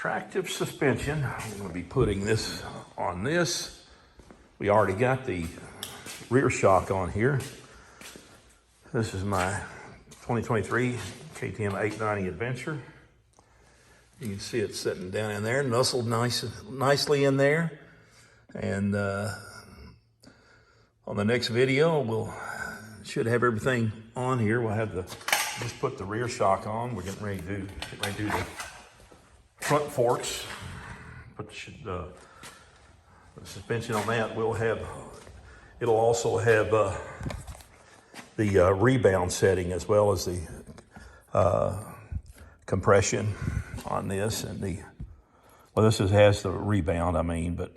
TracTive suspension. I'm going to be putting this on this. We already got the rear shock on here. This is my 2023 KTM 890 Adventure. You can see it sitting down in there, nestled nicely in there. And on the next video, we'll should have everything on here. We'll have just put the rear shock on. We're getting ready to do the front forks. Put the suspension on that. It'll also have the rebound setting as well as the compression on this, and this has the rebound, but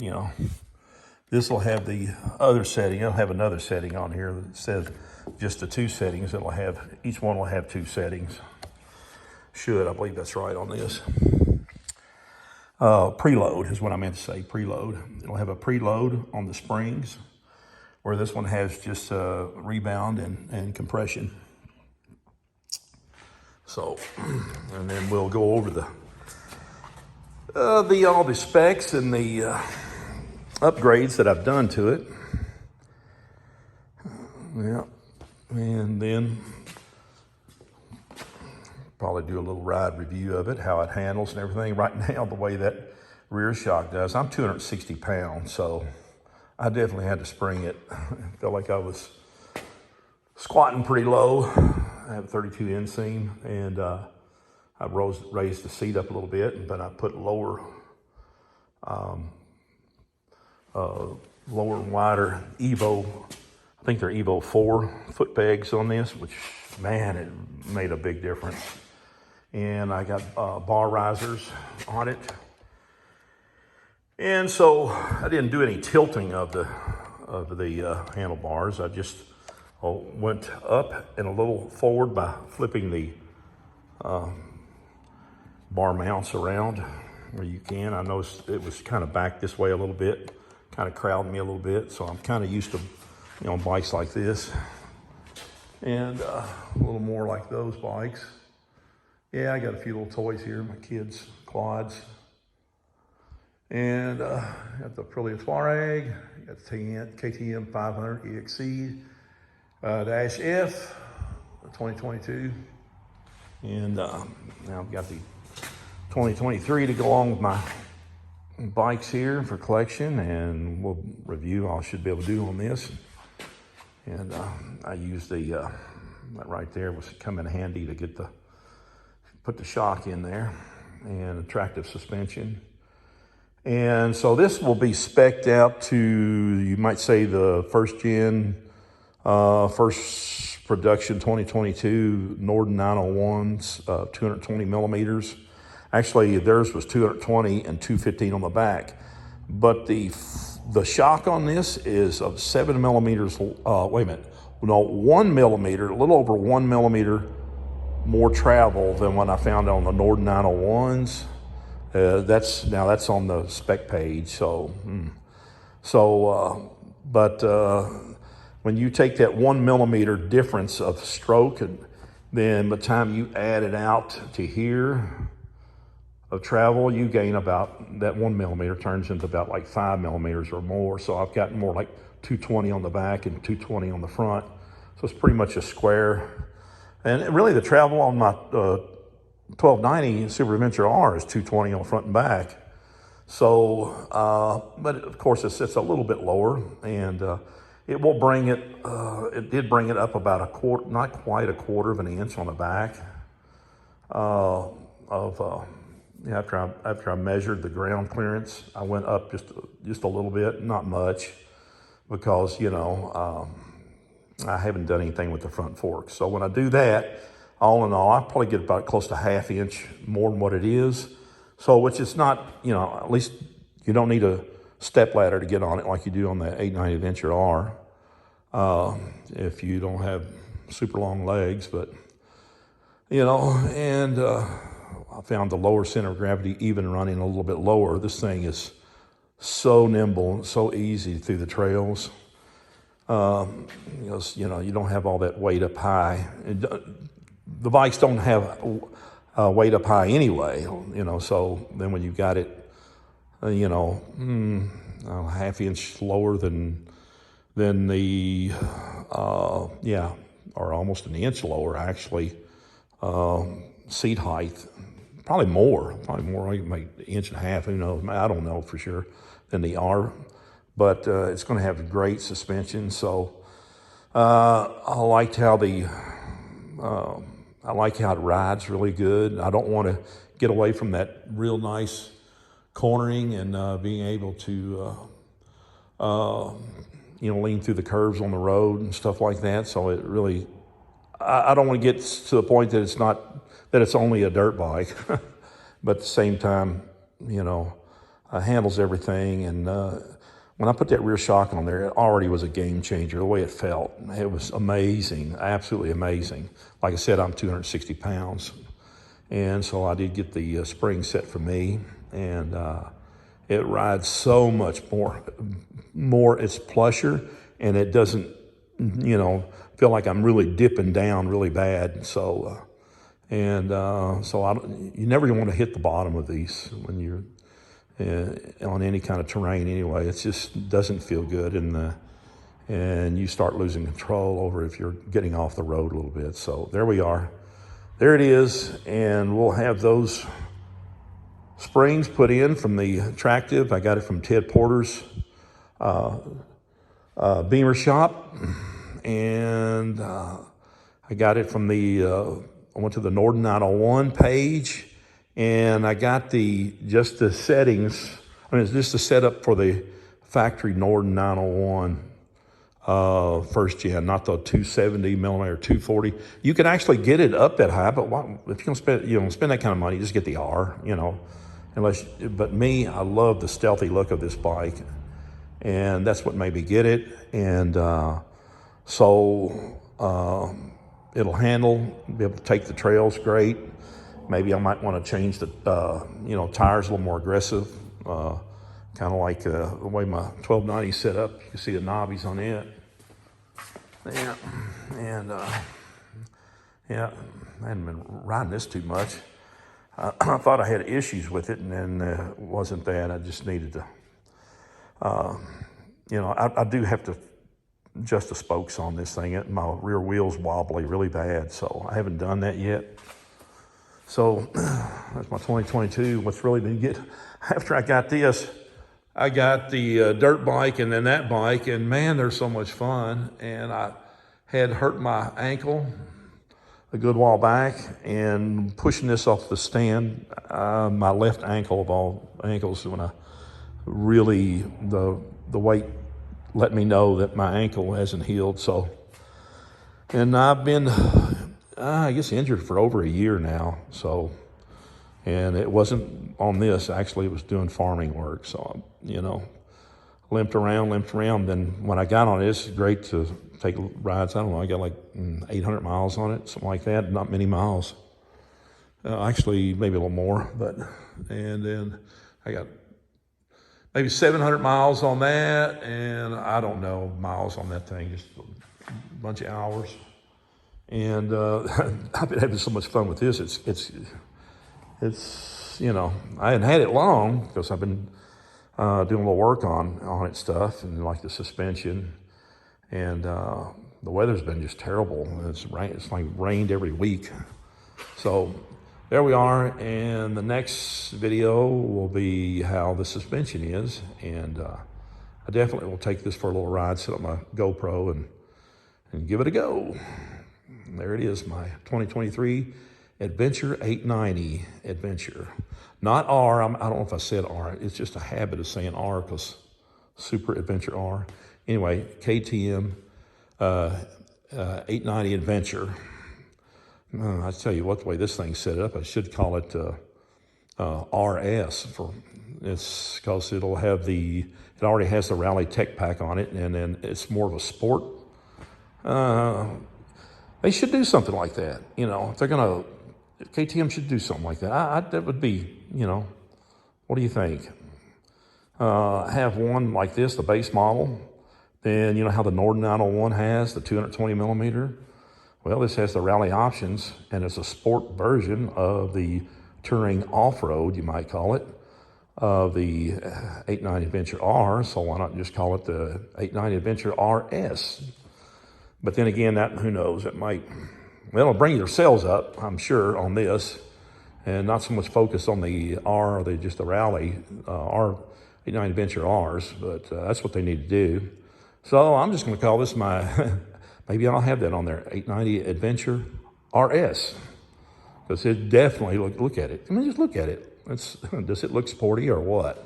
this will have the other setting. It'll have another setting on here that says just the two settings. Each one will have two settings. I believe that's right on this. Preload is what I meant to say, preload. It'll have a preload on the springs, where this one has just rebound and compression. So, and then we'll go over all the specs and the upgrades that I've done to it. Yeah, and then probably do a little ride review of it, how it handles and everything. Right now, the way that rear shock does, I'm 260 pounds, so I definitely had to spring it. I felt like I was squatting pretty low. I have a 32 inseam, and I raised the seat up a little bit, but I put lower and wider Evo, I think they're Evo 4 foot pegs on this, which, man, it made a big difference. And I got bar risers on it. And so I didn't do any tilting of the handlebars. I just went up and a little forward by flipping the bar mounts around where you can. I noticed it was kind of back this way a little bit, kind of crowding me a little bit. So I'm kind of used to, bikes like this, and a little more like those bikes. Yeah, I got a few little toys here, my kids' quads. And got the Aprilia Touareg, got the KTM 500 EXC Dash F 2022. And now I've got the 2023 to go along with my bikes here for collection, and we'll review all I should be able to do on this. And I used that right there was come in handy to put the shock in there, and TracTive suspension. And so this will be spec'd out to, you might say, the first production 2022 Norden 901s, 220 millimeters. Actually, theirs was 220 and 215 on the back. But the shock on this is of 7 millimeters, 1 millimeter, a little over 1 millimeter more travel than what I found on the Norden 901s. That's on the spec page. But when you take that 1 millimeter difference of stroke, and then by the time you add it out to here of travel, you gain about, that 1 millimeter turns into about like 5 millimeters or more. So I've gotten more like 220 on the back and 220 on the front. So it's pretty much a square. And really the travel on my 1290 Super Adventure R is 220 on front and back. So, but of course it's a little bit lower, and it will bring it, it did bring it up about a quarter, not quite a quarter of an inch on the back after I measured the ground clearance. I went up just a little bit, not much, because, I haven't done anything with the front forks. So when I do that, all in all, I probably get about close to ½ inch more than what it is. So, which is not, at least you don't need a step ladder to get on it like you do on the 890 Adventure R, if you don't have super long legs. But, and I found the lower center of gravity even running a little bit lower. This thing is so nimble, so easy through the trails. You don't have all that weight up high. The bikes don't have weight up high anyway, you know, so then when you've got it, you know, a half-inch lower than the, yeah, or almost an inch lower, actually, seat height, probably more, like an inch and a half, who knows, I don't know for sure, than the R, but it's going to have great suspension, so I liked how I like how it rides really good. I don't want to get away from that real nice cornering and being able to, you know, lean through the curves on the road and stuff like that. So it really, I don't want to get to the point that it's not, that it's only a dirt bike, but at the same time, you know, handles everything. And when I put that rear shock on there, it already was a game changer, the way it felt. It was amazing, absolutely amazing. Like I said, I'm 260 pounds. And so I did get the spring set for me, and it rides so much more, it's plusher, and it doesn't, you know, feel like I'm really dipping down really bad. So, you never want to hit the bottom of these when you're on any kind of terrain anyway. It just doesn't feel good, and you start losing control over if you're getting off the road a little bit. So there we are. There it is, and we'll have those springs put in from the TracTive. I got it from Ted Porter's Beamer shop, and I got it from I went to the Norden 901 page, and I got just the settings. I mean, it's just the setup for the factory Norden 901 first gen, not the 270 millimeter, 240. You can actually get it up that high, but if you're gonna spend that kind of money, just get the R, you know. But me, I love the stealthy look of this bike, and that's what made me get it. And it'll handle, be able to take the trails great. Maybe I might want to change the you know, tires a little more aggressive, kind of like the way my 1290 is set up. You can see the knobbies on it. Yeah, and yeah, I hadn't been riding this too much. I thought I had issues with it, and then it wasn't that. I just needed to, you know, I do have to adjust the spokes on this thing. My rear wheel's wobbly really bad, so I haven't done that yet. So that's my 2022. What's really been good, after I got this, I got the dirt bike and then that bike, and man, they're so much fun. And I had hurt my ankle a good while back, and pushing this off the stand, my left ankle of all ankles, when I really, the weight let me know that my ankle hasn't healed. So, and I've been, I guess, injured for over a year now. So, and it wasn't on this, actually, it was doing farming work. So, you know, limped around. Then when I got on it, it's great to take rides. I don't know, I got like 800 miles on it, something like that, not many miles. Actually, maybe a little more, and then I got maybe 700 miles on that, and I don't know, miles on that thing, just a bunch of hours. And I've been having so much fun with this. It's you know, I hadn't had it long because I've been doing a little work on it stuff, and like the suspension, and the weather's been just terrible. It's like rained every week. So there we are, and the next video will be how the suspension is, and I definitely will take this for a little ride, set up my GoPro and give it a go. And there it is, my 2023 Adventure 890 Adventure. Not R, I don't know if I said R, it's just a habit of saying R because Super Adventure R. Anyway, KTM 890 Adventure. I tell you what, the way this thing's set up, I should call it RS it's because it'll have it already has the Rally Tech Pack on it, and then it's more of a sport. They should do something like that. You know, if they're gonna, KTM should do something like that. That would be, you know, what do you think? Have one like this, the base model. Then, you know how the Norden 901 has, the 220 millimeter? Well, this has the rally options, and it's a sport version of the touring off-road, you might call it, of the 89 Adventure R, so why not just call it the 89 Adventure RS? But then again, that, who knows, it might, well, it'll bring your sales up, I'm sure, on this, and not so much focus on the R or just the rally, R89 Adventure Rs, but that's what they need to do. So I'm just gonna call this my, maybe I'll have that on there, 890 Adventure RS. Because it definitely, look at it. I mean, just look at it. Does it look sporty or what?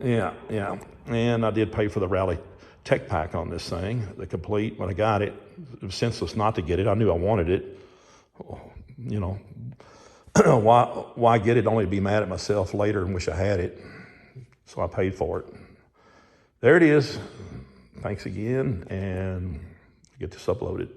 Yeah. And I did pay for the Rally Tech Pack on this thing, the complete. When I got it, it was senseless not to get it. I knew I wanted it. You know, why get it only to be mad at myself later and wish I had it? So I paid for it. There it is. Thanks again, and get this uploaded.